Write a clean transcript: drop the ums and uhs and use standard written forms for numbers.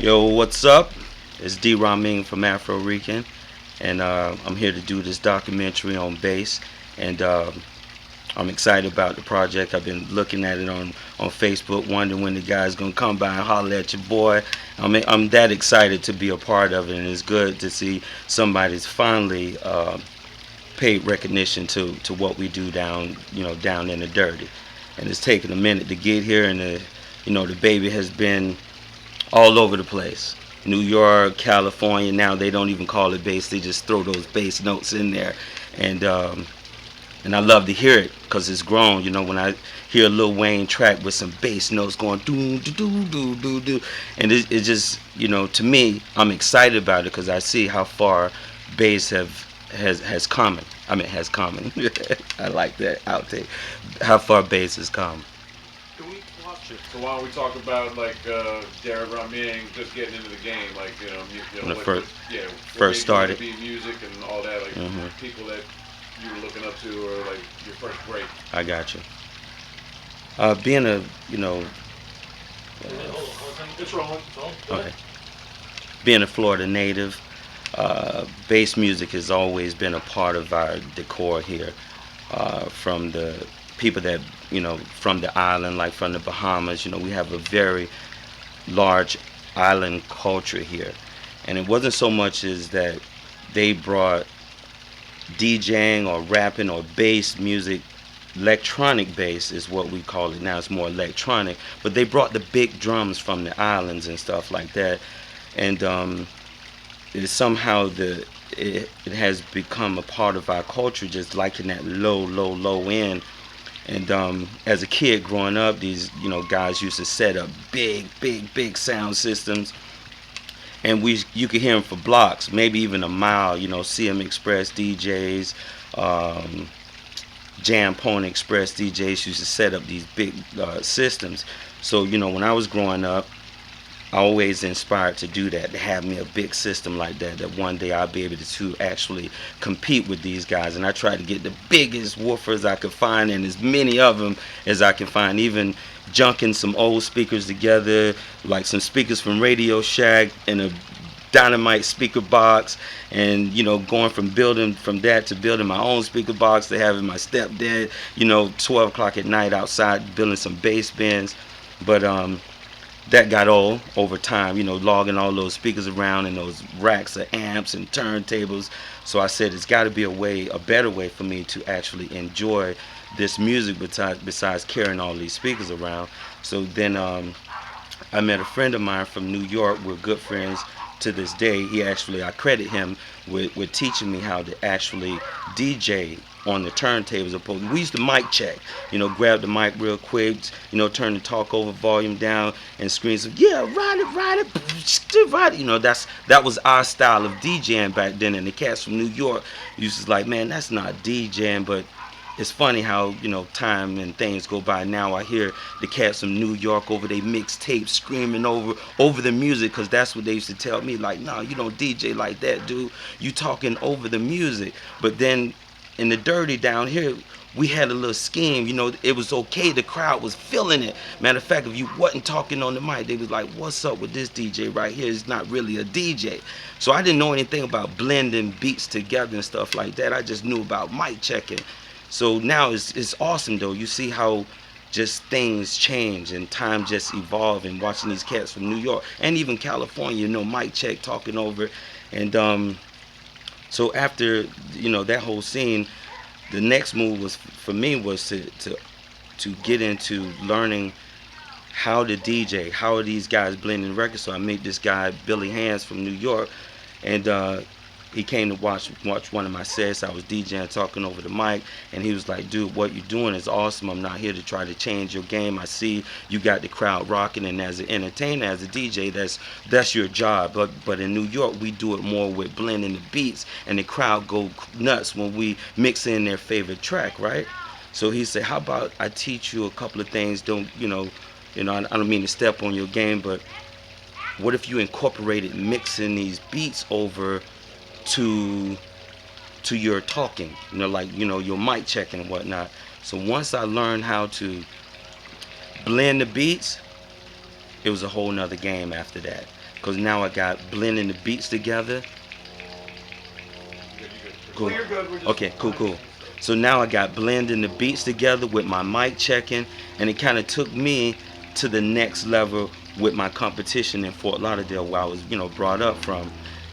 Yo, what's up? It's Derrick Rahming from Afro-Rican, and I'm here to do this documentary on bass. And I'm excited about the project. I've been looking at it on Facebook, wondering when the guy's gonna come by and holler at your boy. I'm that excited to be a part of it, and it's good to see somebody's finally paid recognition to what we do down in the dirty. And it's taken a minute to get here, and the baby has been all over the place. New York, California. Now they don't even call it bass; they just throw those bass notes in there, and and I love to hear it because it's grown. When I hear a Lil Wayne track with some bass notes going doo doo doo doo doo doo, and it just to me, I'm excited about it because I see how far bass has come. I mean, has come. I like that outtake. How far bass has come. Can we watch it? So why don't we talk about like Derrick Rahming just getting into the game, like When it yeah, what first made you want started. to be music and all that, like people that you were looking up to or like your first break. I got you. Being a, It's rolling. It's on. Go okay, ahead. being a Florida native, bass music has always been a part of our decor here. From the people that, from the island, like from the Bahamas, we have a very large island culture here. And it wasn't so much as that they brought DJing or rapping or bass music. Electronic bass is what we call it now. It's more electronic, but they brought the big drums from the islands and stuff like that. And it is somehow it has become a part of our culture, just like in that low end. And as a kid growing up, these guys used to set up big sound systems, and you could hear them for blocks, maybe even a mile. CM Express DJs, Jam Pony Express DJs used to set up these big systems. So when I was growing up, I always inspired to do that, to have me a big system like that, that one day I'll be able to actually compete with these guys. And I tried to get the biggest woofers I could find and as many of them as I can find, even junking some old speakers together, like some speakers from Radio Shack and a dynamite speaker box, and going from building from that to building my own speaker box, to having my stepdad 12 o'clock at night outside building some bass bins. But that got old over time, logging all those speakers around and those racks of amps and turntables. So I said it's got to be a better way for me to actually enjoy this music besides carrying all these speakers around. So then I met a friend of mine from New York. We're good friends to this day. I credit him with teaching me how to actually DJ on the turntables. We used to mic check, grab the mic real quick, turn the talk over volume down and scream, so, yeah, ride it, ride it. That was our style of DJing back then. And the cats from New York used to like, man, that's not DJing. But it's funny how time and things go by. Now I hear the cats from New York over their mixtapes screaming over the music, because that's what they used to tell me. Like, no, you don't DJ like that, dude. You talking over the music. But then in the dirty down here, we had a little scheme. It was okay. The crowd was feeling it. Matter of fact, if you wasn't talking on the mic, they was like, what's up with this DJ right here? He's not really a DJ. So I didn't know anything about blending beats together and stuff like that. I just knew about mic checking. So now it's awesome though. You see how just things change and time just evolve, and watching these cats from New York and even California, mic check, talking over. And so after that whole scene, the next move was for me was to get into learning how to DJ, how are these guys blending records. So I met this guy Billy Hands from New York, and he came to watch one of my sets. I was DJing, talking over the mic, and he was like, dude, what you're doing is awesome. I'm not here to try to change your game. I see you got the crowd rocking, and as an entertainer, as a DJ, that's your job. But in New York, we do it more with blending the beats, and the crowd go nuts when we mix in their favorite track, right? So he said, how about I teach you a couple of things? I don't mean to step on your game, but what if you incorporated mixing these beats over to your talking, like your mic checking and whatnot. So once I learned how to blend the beats, it was a whole nother game after that. because now I got blending the beats together. Cool. Well, you're good. We're just Okay, cool. So now I got blending the beats together with my mic checking, and it kind of took me to the next level with my competition in Fort Lauderdale, where I was, brought up from.